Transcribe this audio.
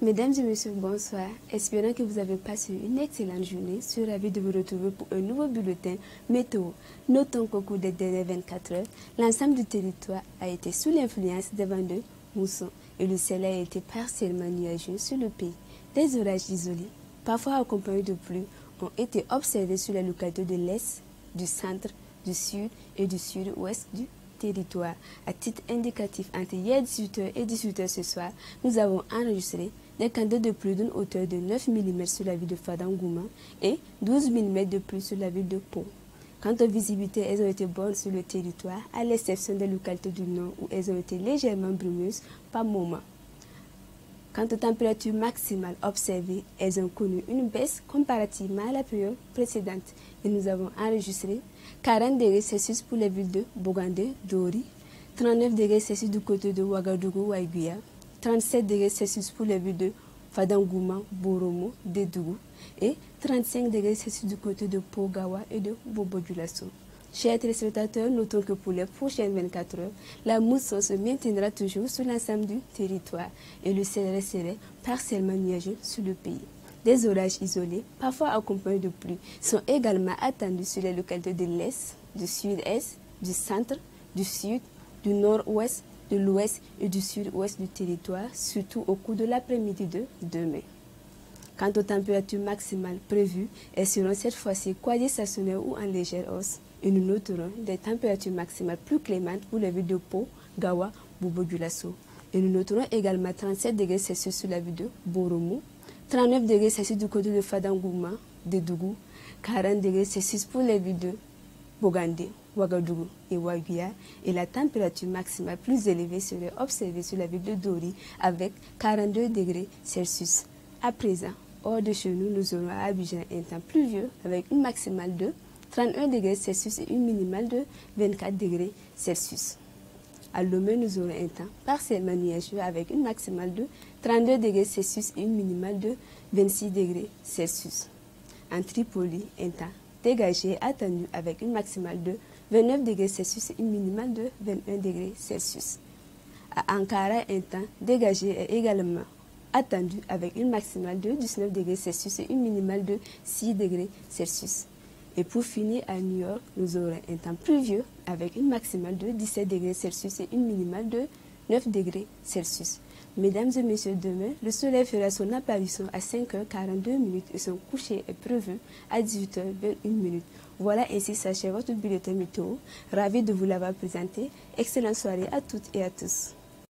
Mesdames et messieurs, bonsoir. Espérons que vous avez passé une excellente journée. Je suis ravie de vous retrouver pour un nouveau bulletin météo. Notons qu'au cours des dernières 24 heures, l'ensemble du territoire a été sous l'influence des vents de mousson et le ciel a été partiellement nuageux sur le pays. Des orages isolés, parfois accompagnés de pluie, ont été observés sur la localité de l'Est, du centre, du sud et du sud-ouest du territoire. À titre indicatif, entre hier 18h et 18h ce soir, nous avons enregistré des quantités de pluie d'une hauteur de 9 mm sur la ville de Fadangouma et 12 mm de pluie sur la ville de Pau. Quant aux visibilités, elles ont été bonnes sur le territoire, à l'exception des localités du nord où elles ont été légèrement brumeuses par moments. Quant aux températures maximales observées, elles ont connu une baisse comparativement à la période précédente et nous avons enregistré 40 degrés Celsius pour les villes de Bogandé, Dori, 39 degrés Celsius du côté de Ouagadougou, Waiguia, 37 degrés Celsius pour les villes de Fadangouma, Boromo, Dédougou et 35 degrés Celsius du côté de Pogawa et de Bobo-Dioulasso. Chers téléspectateurs, notons que pour les prochaines 24 heures, la mousson se maintiendra toujours sur l'ensemble du territoire et le ciel resterait partiellement nuageux sur le pays. Des orages isolés, parfois accompagnés de pluie, sont également attendus sur les localités de l'Est, du Sud-Est, du Centre, du Sud, du Nord-Ouest, de l'Ouest et du Sud-Ouest du territoire, surtout au cours de l'après-midi de demain. Quant aux températures maximales prévues, elles seront cette fois-ci quasi-stationnaires ou en légère hausse. Et nous noterons des températures maximales plus clémentes pour les villes de Pau, Gawa, Bobo-Dioulasso. Et nous noterons également 37 degrés Celsius sur la ville de Boromo, 39 degrés Celsius du côté de Fadangouma, de Dougou, 40 degrés Celsius pour les villes de Bogandé, Ouagadougou et Waiguia. Et la température maximale plus élevée serait observée sur la ville de Dori avec 42 degrés Celsius. À présent, hors de chez nous, nous aurons à Abidjan un temps pluvieux avec une maximale de 31 degrés Celsius et une minimale de 24 degrés Celsius. À Lomé, nous aurons un temps partiellement nuageux avec une maximale de 32 degrés Celsius et une minimale de 26 degrés Celsius. En Tripoli, un temps dégagé attendu avec une maximale de 29 degrés Celsius et une minimale de 21 degrés Celsius. À Ankara, un temps dégagé est également attendu avec une maximale de 19 degrés Celsius et une minimale de 6 degrés Celsius. Et pour finir, à New York, nous aurons un temps pluvieux avec une maximale de 17 degrés Celsius et une minimale de 9 degrés Celsius. Mesdames et messieurs, demain, le soleil fera son apparition à 5h42 et son coucher est prévu à 18h21. Voilà, ainsi s'achève votre bulletin météo. Ravi de vous l'avoir présenté. Excellente soirée à toutes et à tous.